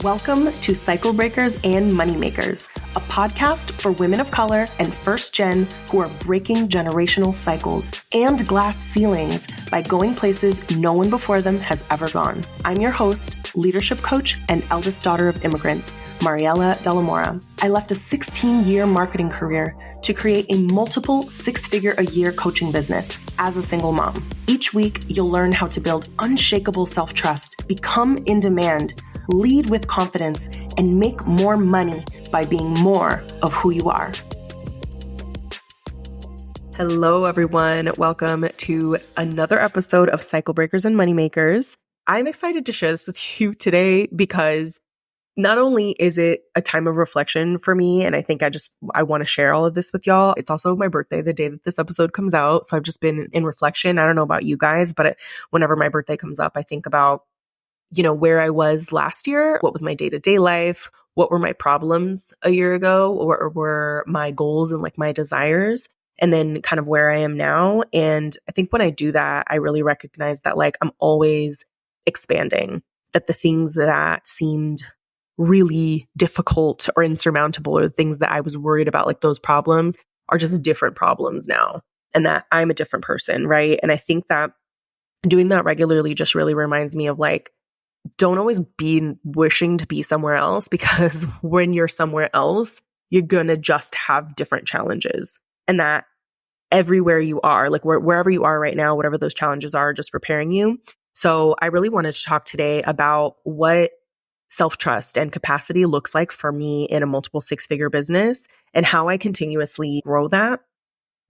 Welcome to Cycle Breakers and Moneymakers, a podcast for women of color and first gen who are breaking generational cycles and glass ceilings by going places no one before them has ever gone. I'm your host, leadership coach, and eldest daughter of immigrants, Mariela De La Mora. I left a 16-year marketing career to create a multiple six-figure-a-year coaching business as a single mom. Each week, you'll learn how to build unshakable self-trust, become in demand, lead with confidence, and make more money by being more of who you are. Hello, everyone. Welcome to another episode of Cycle Breakers and Moneymakers. I'm excited to share this with you today because not only is it a time of reflection for me, and I think I want to share all of this with y'all. It's also my birthday, the day that this episode comes out. So I've just been in reflection. I don't know about you guys, but whenever my birthday comes up, I think about where I was last year, what was my day-to-day life, what were my problems a year ago, or were my goals and like my desires, and then kind of where I am now. And I think when I do that, I really recognize that like I'm always expanding, that the things that seemed really difficult or insurmountable or the things that I was worried about, like those problems are just different problems now, and that I'm a different person, right? And I think that doing that regularly just really reminds me of like, don't always be wishing to be somewhere else, because when you're somewhere else, you're going to just have different challenges. And that everywhere you are, like wherever you are right now, whatever those challenges are, just preparing you. So I really wanted to talk today about what self-trust and capacity looks like for me in a multiple six-figure business and how I continuously grow that,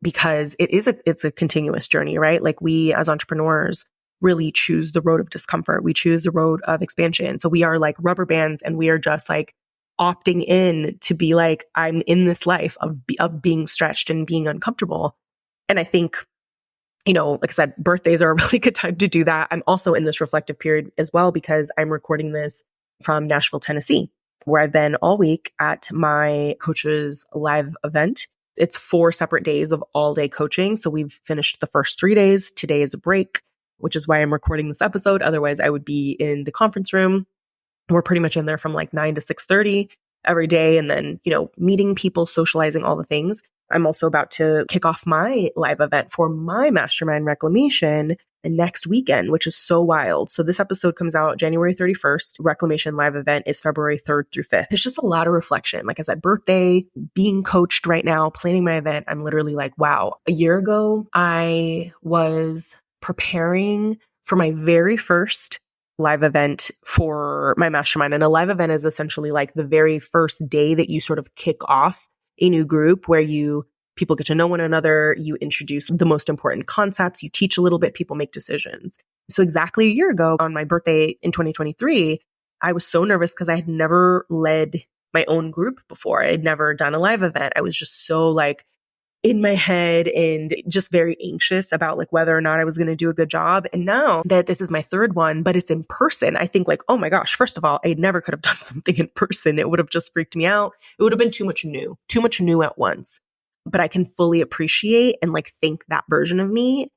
because it's a continuous journey, right? Like we as entrepreneurs really choose the road of discomfort. We choose the road of expansion. So we are like rubber bands, and we are just like opting in to be like, I'm in this life of being stretched and being uncomfortable. And I think, like I said, birthdays are a really good time to do that. I'm also in this reflective period as well, because I'm recording this from Nashville, Tennessee, where I've been all week at my coach's live event. It's 4 separate days of all day coaching. So we've finished the first 3 days. Today is a break, which is why I'm recording this episode. Otherwise, I would be in the conference room. We're pretty much in there from like 9 to 6:30 every day. And then, meeting people, socializing, all the things. I'm also about to kick off my live event for my mastermind Reclamation next weekend, which is so wild. So this episode comes out January 31st. Reclamation live event is February 3rd through 5th. It's just a lot of reflection. Like I said, birthday, being coached right now, planning my event. I'm literally like, wow. A year ago, I was preparing for my very first live event for my mastermind. And a live event is essentially like the very first day that you sort of kick off a new group where people get to know one another, you introduce the most important concepts, you teach a little bit, people make decisions. So exactly a year ago on my birthday in 2023, I was so nervous because I had never led my own group before. I had never done a live event. I was just so like in my head and just very anxious about like whether or not I was going to do a good job. And now that this is my third one, but it's in person, I think like, oh my gosh, first of all, I never could have done something in person. It would have just freaked me out. It would have been too much new at once. But I can fully appreciate and like thank that version of me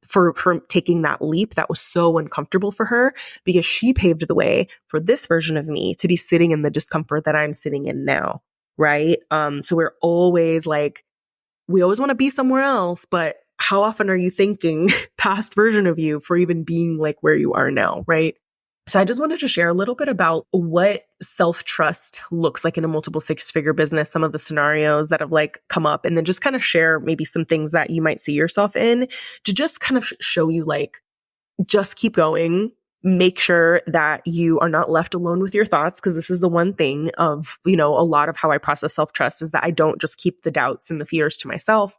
for taking that leap that was so uncomfortable for her, because she paved the way for this version of me to be sitting in the discomfort that I'm sitting in now. Right. So we always want to be somewhere else, but how often are you thinking past version of you for even being like where you are now, right? So I just wanted to share a little bit about what self-trust looks like in a multiple six-figure business, some of the scenarios that have like come up, and then just kind of share maybe some things that you might see yourself in to just kind of show you like, just keep going. Make sure that you are not left alone with your thoughts, because this is the one thing of, a lot of how I process self-trust is that I don't just keep the doubts and the fears to myself.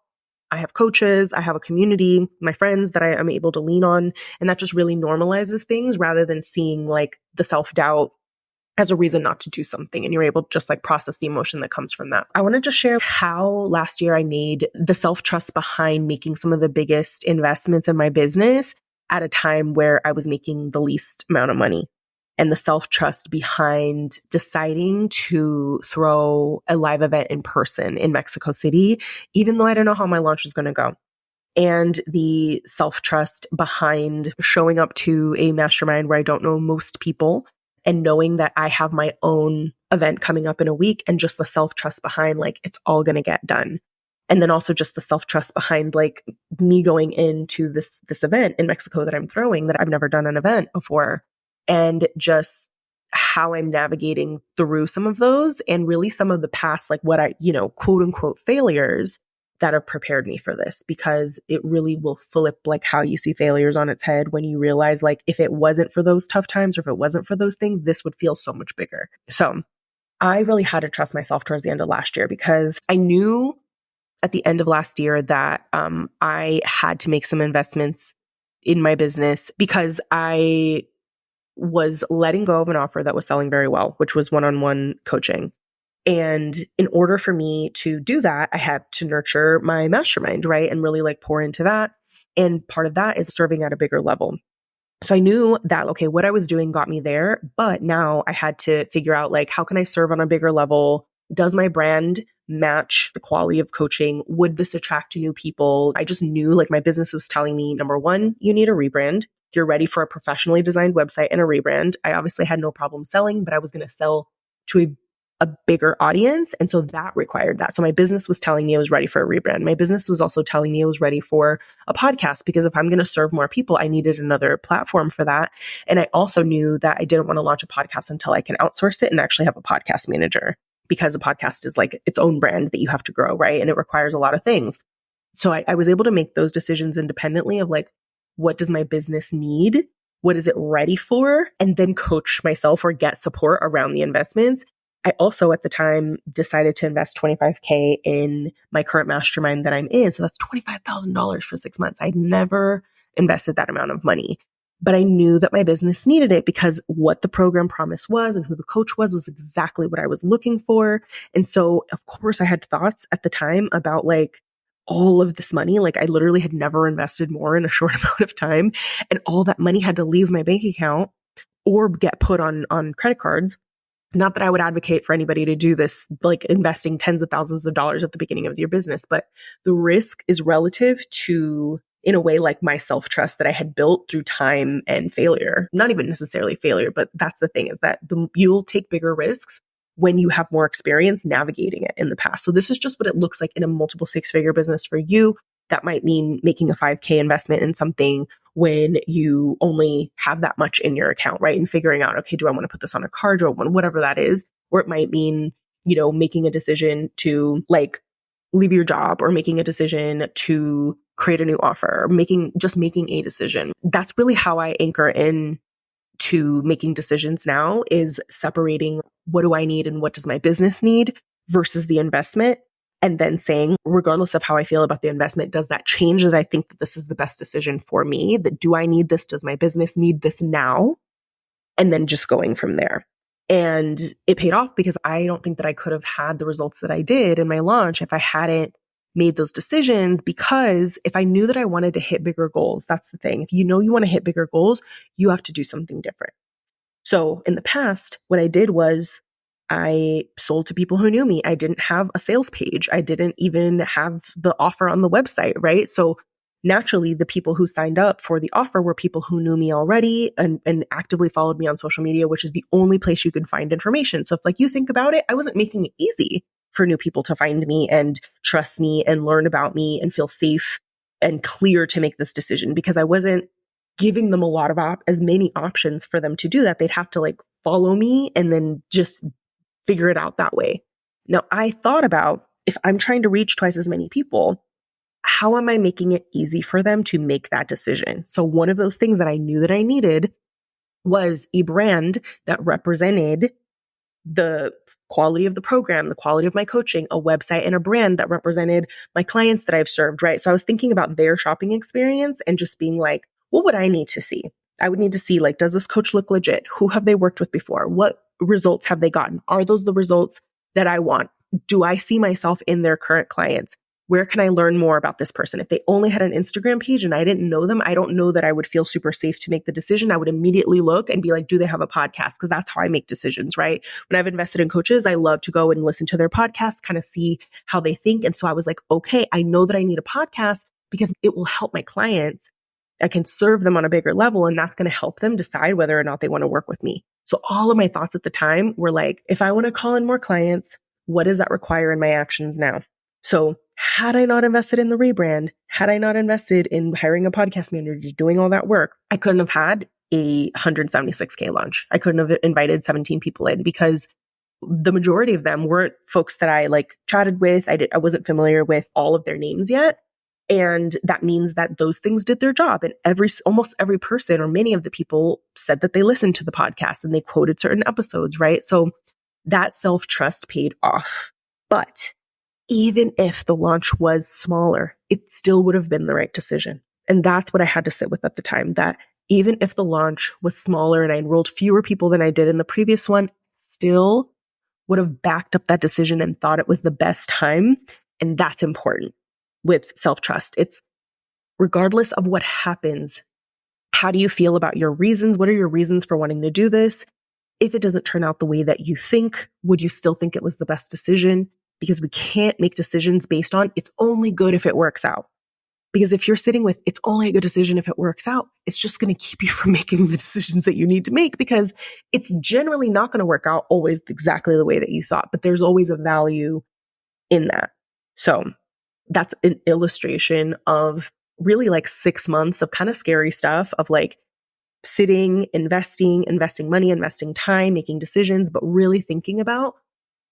I have coaches, I have a community, my friends that I am able to lean on, and that just really normalizes things rather than seeing like the self-doubt as a reason not to do something. And you're able to just like process the emotion that comes from that. I wanted to share how last year I made the self-trust behind making some of the biggest investments in my business at a time where I was making the least amount of money, and the self-trust behind deciding to throw a live event in person in Mexico City, even though I don't know how my launch was going to go. And the self-trust behind showing up to a mastermind where I don't know most people and knowing that I have my own event coming up in a week and just the self-trust behind like, it's all going to get done. And then also just the self-trust behind like me going into this event in Mexico that I'm throwing, that I've never done an event before, and just how I'm navigating through some of those and really some of the past, like what I, quote unquote failures that have prepared me for this, because it really will flip like how you see failures on its head when you realize like, if it wasn't for those tough times or if it wasn't for those things, this would feel so much bigger. So I really had to trust myself towards the end of last year, because I knew at the end of last year that I had to make some investments in my business, because I was letting go of an offer that was selling very well, which was one-on-one coaching. And in order for me to do that, I had to nurture my mastermind, right? And really like pour into that. And part of that is serving at a bigger level. So I knew that, okay, what I was doing got me there, but now I had to figure out like, how can I serve on a bigger level? Does my brand match the quality of coaching? Would this attract new people? I just knew like my business was telling me, number one, you need a rebrand. You're ready for a professionally designed website and a rebrand. I obviously had no problem selling, but I was going to sell to a bigger audience. And so that required that. So my business was telling me I was ready for a rebrand. My business was also telling me I was ready for a podcast, because if I'm going to serve more people, I needed another platform for that. And I also knew that I didn't want to launch a podcast until I can outsource it and actually have a podcast manager, because a podcast is like its own brand that you have to grow, right? And it requires a lot of things. So I was able to make those decisions independently of like, what does my business need? What is it ready for? And then coach myself or get support around the investments. I also at the time decided to invest $25,000 in my current mastermind that I'm in. So that's $25,000 for 6 months. I'd never invested that amount of money, but I knew that my business needed it, because what the program promise was and who the coach was exactly what I was looking for. And so of course I had thoughts at the time about like all of this money. Like I literally had never invested more in a short amount of time. And all that money had to leave my bank account or get put on credit cards. Not that I would advocate for anybody to do this, like investing tens of thousands of dollars at the beginning of your business, but the risk is relative to, in a way, like my self-trust that I had built through time and failure. Not even necessarily failure, but that's the thing, is that you'll take bigger risks when you have more experience navigating it in the past. So this is just what it looks like in a multiple six-figure business for you. That might mean making a $5,000 investment in something when you only have that much in your account, right? And figuring out, okay, do I want to put this on a card? Do I want whatever that is? Or it might mean, making a decision to like leave your job, or making a decision to create a new offer, or making a decision. That's really how I anchor in to making decisions now, is separating what do I need and what does my business need versus the investment. And then saying, regardless of how I feel about the investment, does that change that I think that this is the best decision for me? That do I need this? Does my business need this now? And then just going from there. And it paid off, because I don't think that I could have had the results that I did in my launch if I hadn't made those decisions. Because if I knew that I wanted to hit bigger goals, that's the thing. If you know you want to hit bigger goals, you have to do something different. So in the past, what I did was I sold to people who knew me. I didn't have a sales page. I didn't even have the offer on the website, right? So naturally, the people who signed up for the offer were people who knew me already and actively followed me on social media, which is the only place you could find information. So if like you think about it, I wasn't making it easy for new people to find me and trust me and learn about me and feel safe and clear to make this decision, because I wasn't giving them a lot of as many options for them to do that. They'd have to like follow me and then just figure it out that way. Now, I thought about, if I'm trying to reach twice as many people, how am I making it easy for them to make that decision? So one of those things that I knew that I needed was a brand that represented the quality of the program, the quality of my coaching, a website and a brand that represented my clients that I've served, right? So I was thinking about their shopping experience and just being like, what would I need to see? I would need to see, like, does this coach look legit? Who have they worked with before? What results have they gotten? Are those the results that I want? Do I see myself in their current clients? Where can I learn more about this person? If they only had an Instagram page and I didn't know them, I don't know that I would feel super safe to make the decision. I would immediately look and be like, do they have a podcast? Because that's how I make decisions, right? When I've invested in coaches, I love to go and listen to their podcasts, kind of see how they think. And so I was like, okay, I know that I need a podcast because it will help my clients I can serve them on a bigger level, and that's going to help them decide whether or not they want to work with me. So all of my thoughts at the time were like, if I want to call in more clients, what does that require in my actions now? So had I not invested in the rebrand, had I not invested in hiring a podcast manager, doing all that work, I couldn't have had a 176K launch. I couldn't have invited 17 people in because the majority of them weren't folks that I like chatted with. I wasn't familiar with all of their names yet. And that means that those things did their job. And almost every person or many of the people said that they listened to the podcast and they quoted certain episodes, right? So that self-trust paid off. But even if the launch was smaller, it still would have been the right decision. And that's what I had to sit with at the time, that even if the launch was smaller and I enrolled fewer people than I did in the previous one, still would have backed up that decision and thought it was the best time. And that's important with self-trust. It's regardless of what happens, how do you feel about your reasons? What are your reasons for wanting to do this? If it doesn't turn out the way that you think, would you still think it was the best decision? Because we can't make decisions based on it's only good if it works out. Because if you're sitting with it's only a good decision if it works out, it's just going to keep you from making the decisions that you need to make, because it's generally not going to work out always exactly the way that you thought, but there's always a value in that. So that's an illustration of really like 6 months of kind of scary stuff of like sitting, investing money, investing time, making decisions, but really thinking about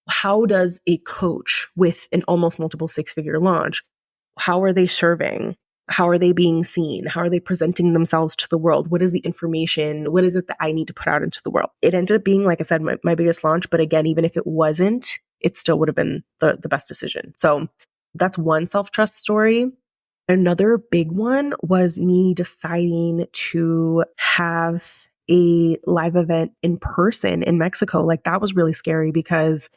how does a coach with an almost multiple 6-figure launch, how are they serving? How are they being seen? How are they presenting themselves to the world? What is the information? What is it that I need to put out into the world? It ended up being, like I said, my biggest launch. But again, even if it wasn't, it still would have been the best decision. So that's one self-trust story. Another big one was me deciding to have a live event in person in Mexico. Like that was really scary because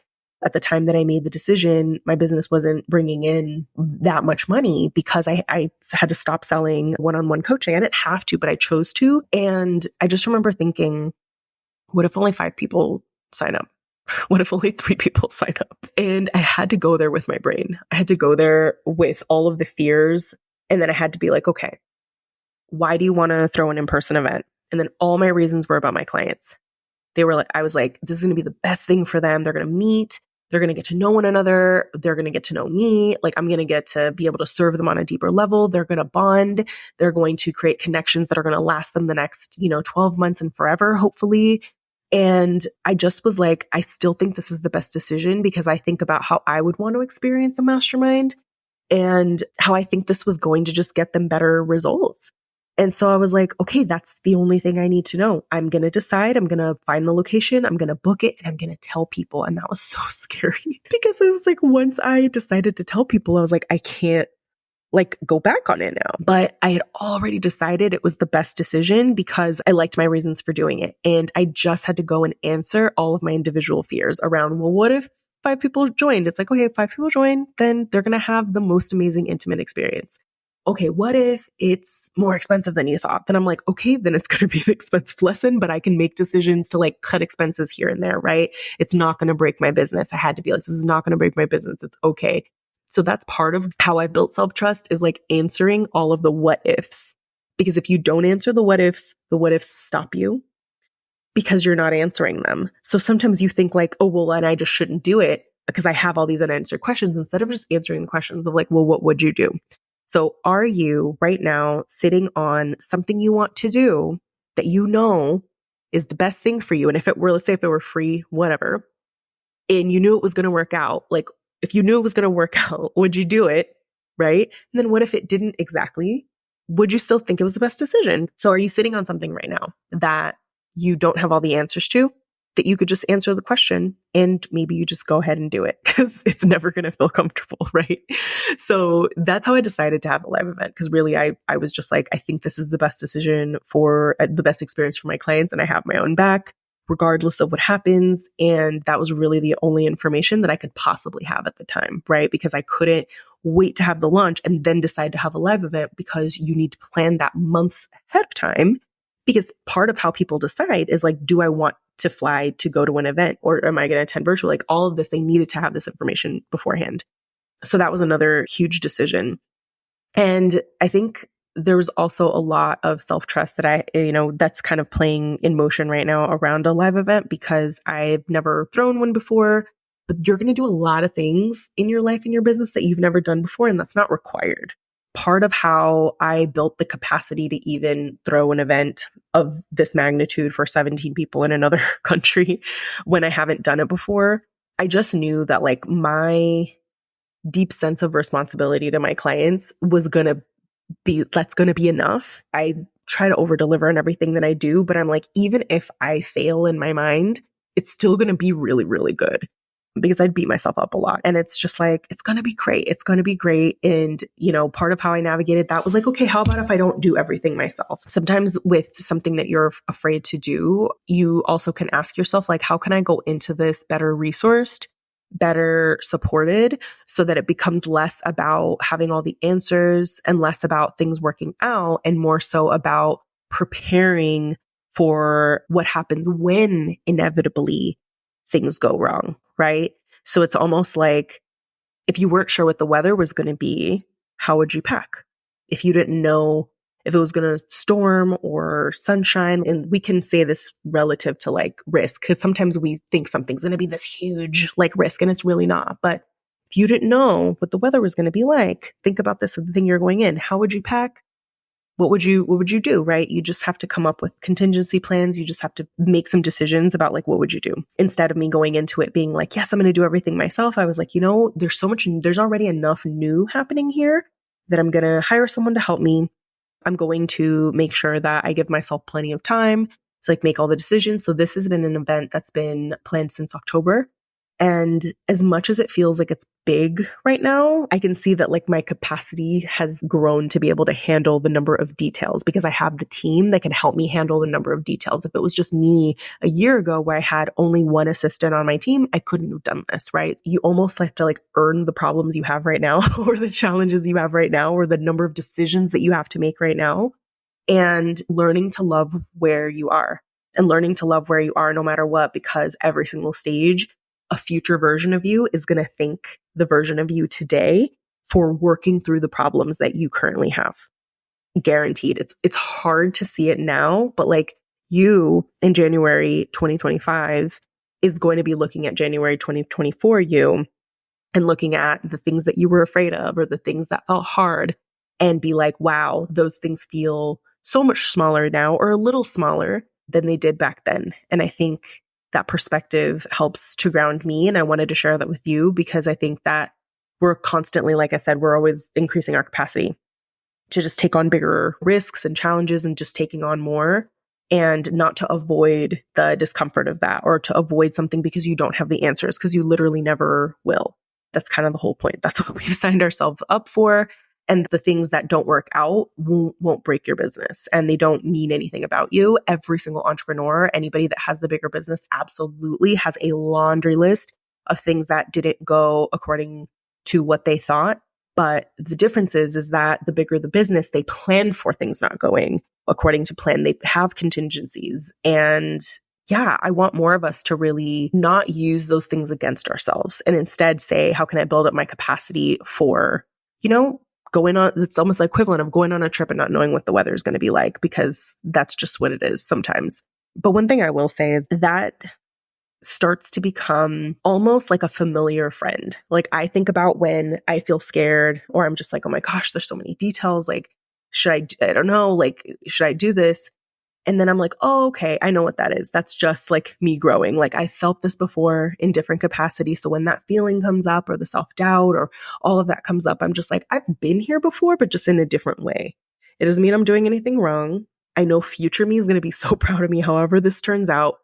at the time that I made the decision, my business wasn't bringing in that much money because I had to stop selling one-on-one coaching. I didn't have to, but I chose to. And I just remember thinking, what if only 5 people sign up? What if only 3 people sign up? And I had to go there with my brain. I had to go there with all of the fears. And then I had to be like, okay, why do you want to throw an in-person event? And then all my reasons were about my clients. I was like, this is going to be the best thing for them. They're going to meet. They're going to get to know one another. They're going to get to know me. Like I'm going to get to be able to serve them on a deeper level. They're going to bond. They're going to create connections that are going to last them the next, 12 months and forever, hopefully. And I just was like, I still think this is the best decision because I think about how I would want to experience a mastermind and how I think this was going to just get them better results. And so I was like, okay, that's the only thing I need to know. I'm going to decide, I'm going to find the location, I'm going to book it, and I'm going to tell people. And that was so scary because it was like, once I decided to tell people, I was like, I can't like go back on it now. But I had already decided it was the best decision because I liked my reasons for doing it. And I just had to go and answer all of my individual fears around, well, what if 5 people joined? It's like, okay, if 5 people join, then they're going to have the most amazing intimate experience. Okay, what if it's more expensive than you thought? Then I'm like, okay, then it's going to be an expensive lesson, but I can make decisions to like cut expenses here and there, right? It's not going to break my business. I had to be like, this is not going to break my business. It's okay. So that's part of how I built self-trust is like answering all of the what ifs. Because if you don't answer the what ifs stop you because you're not answering them. So sometimes you think like, oh, well, and I just shouldn't do it because I have all these unanswered questions instead of just answering the questions of like, well, what would you do? So are you right now sitting on something you want to do that you know is the best thing for you? And if it were, let's say if it were free, whatever, and you knew it was going to work out, like if you knew it was going to work out, would you do it? Right? And then what if it didn't exactly? Would you still think it was the best decision? So are you sitting on something right now that you don't have all the answers to, that you could just answer the question and maybe you just go ahead and do it because it's never going to feel comfortable, right? So that's how I decided to have a live event because really I was just like, I think this is the best decision for the best experience for my clients and I have my own back regardless of what happens. And that was really the only information that I could possibly have at the time, right? Because I couldn't wait to have the launch and then decide to have a live event because you need to plan that months ahead of time. Because part of how people decide is like, do I want to fly to go to an event or am I going to attend virtual? Like all of this, they needed to have this information beforehand. So that was another huge decision. And I think there's also a lot of self-trust that that's kind of playing in motion right now around a live event because I've never thrown one before. But you're going to do a lot of things in your life and your business that you've never done before, and that's not required. Part of how I built the capacity to even throw an event of this magnitude for 17 people in another country when I haven't done it before, I just knew that like my deep sense of responsibility to my clients was going to that's going to be enough. I try to over deliver on everything that I do, but I'm like, even if I fail in my mind, it's still going to be really, really good because I'd beat myself up a lot. And it's just like, it's going to be great. It's going to be great. And, part of how I navigated that was like, okay, how about if I don't do everything myself? Sometimes with something that you're afraid to do, you also can ask yourself, like, how can I go into this better resourced, better supported so that it becomes less about having all the answers and less about things working out and more so about preparing for what happens when inevitably things go wrong, right? So it's almost like if you weren't sure what the weather was going to be, how would you pack? If you didn't know if it was going to storm or sunshine, and we can say this relative to like risk, because sometimes we think something's going to be this huge like risk and it's really not. But if you didn't know what the weather was going to be like, think about this as the thing you're going in. How would you pack? What would you do, right? You just have to come up with contingency plans. You just have to make some decisions about like, what would you do? Instead of me going into it being like, yes, I'm going to do everything myself. I was like, there's already enough new happening here that I'm going to hire someone to help me. I'm going to make sure that I give myself plenty of time to like make all the decisions. So this has been an event that's been planned since October. And as much as it feels like it's big right now, I can see that like my capacity has grown to be able to handle the number of details because I have the team that can help me handle the number of details. If it was just me a year ago where I had only one assistant on my team, I couldn't have done this, right? You almost have to like earn the problems you have right now or the challenges you have right now or the number of decisions that you have to make right now and learning to love where you are and learning to love where you are no matter what, because every single stage a future version of you is going to thank the version of you today for working through the problems that you currently have. Guaranteed. It's hard to see it now, but like you in January 2025 is going to be looking at January 2024 you and looking at the things that you were afraid of or the things that felt hard and be like, wow, those things feel so much smaller now or a little smaller than they did back then. And I think that perspective helps to ground me. And I wanted to share that with you because I think that we're constantly, like I said, we're always increasing our capacity to just take on bigger risks and challenges and just taking on more and not to avoid the discomfort of that or to avoid something because you don't have the answers because you literally never will. That's kind of the whole point. That's what we've signed ourselves up for. And the things that don't work out won't break your business and they don't mean anything about you. Every single entrepreneur, anybody that has the bigger business absolutely has a laundry list of things that didn't go according to what they thought. But the difference is that the bigger the business, they plan for things not going according to plan. They have contingencies. And yeah, I want more of us to really not use those things against ourselves and instead say, how can I build up my capacity for, going on, it's almost like equivalent of going on a trip and not knowing what the weather is going to be like, because that's just what it is sometimes. But one thing I will say is that starts to become almost like a familiar friend. Like I think about when I feel scared or I'm just like, oh my gosh, there's so many details. Like, I don't know, like, should I do this? And then I'm like, oh, okay, I know what that is. That's just like me growing. Like I felt this before in different capacities. So when that feeling comes up or the self-doubt or all of that comes up, I'm just like, I've been here before, but just in a different way. It doesn't mean I'm doing anything wrong. I know future me is going to be so proud of me, however this turns out.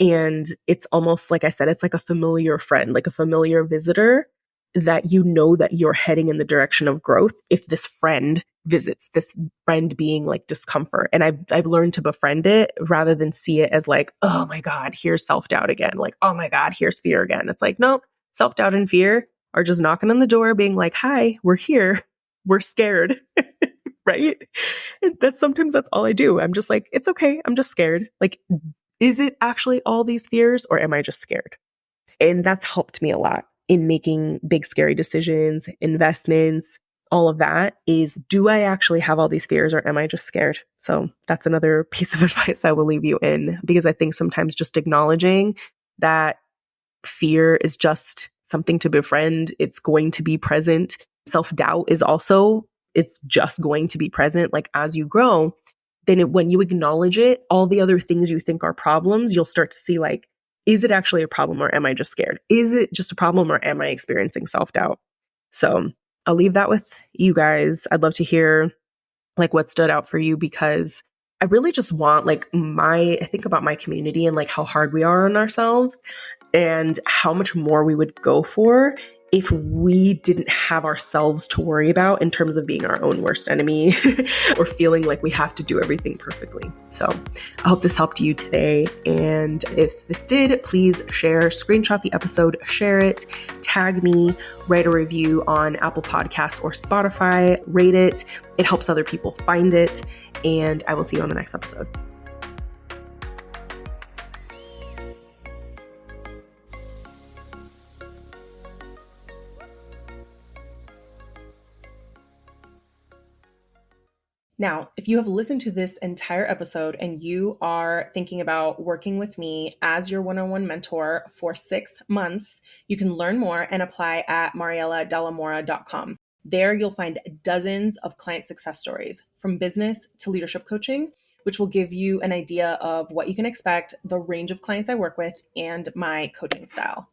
And it's almost like I said, it's like a familiar friend, like a familiar visitor that that you're heading in the direction of growth if this friend visits, this friend being like discomfort. And I've learned to befriend it rather than see it as like, oh my God, here's self-doubt again. Like, oh my God, here's fear again. It's like, no, self-doubt and fear are just knocking on the door being like, hi, we're here. We're scared. Right? And sometimes that's all I do. I'm just like, it's okay. I'm just scared. Like, is it actually all these fears or am I just scared? And that's helped me a lot in making big, scary decisions, investments, all of that is, do I actually have all these fears or am I just scared? So that's another piece of advice I will leave you in, because I think sometimes just acknowledging that fear is just something to befriend. It's going to be present. Self-doubt is also, it's just going to be present. Like as you grow, then when you acknowledge it, all the other things you think are problems, you'll start to see like, is it actually a problem or am I just scared? Is it just a problem or am I experiencing self-doubt? So I'll leave that with you guys. I'd love to hear like what stood out for you, because I really just want like I think about my community and like how hard we are on ourselves and how much more we would go for if we didn't have ourselves to worry about in terms of being our own worst enemy or feeling like we have to do everything perfectly. So I hope this helped you today. And if this did, please share, screenshot the episode, share it, tag me, write a review on Apple Podcasts or Spotify, rate it. It helps other people find it. And I will see you on the next episode. Now, if you have listened to this entire episode and you are thinking about working with me as your one-on-one mentor for 6 months, you can learn more and apply at marieladelamora.com. There you'll find dozens of client success stories from business to leadership coaching, which will give you an idea of what you can expect, the range of clients I work with, and my coaching style.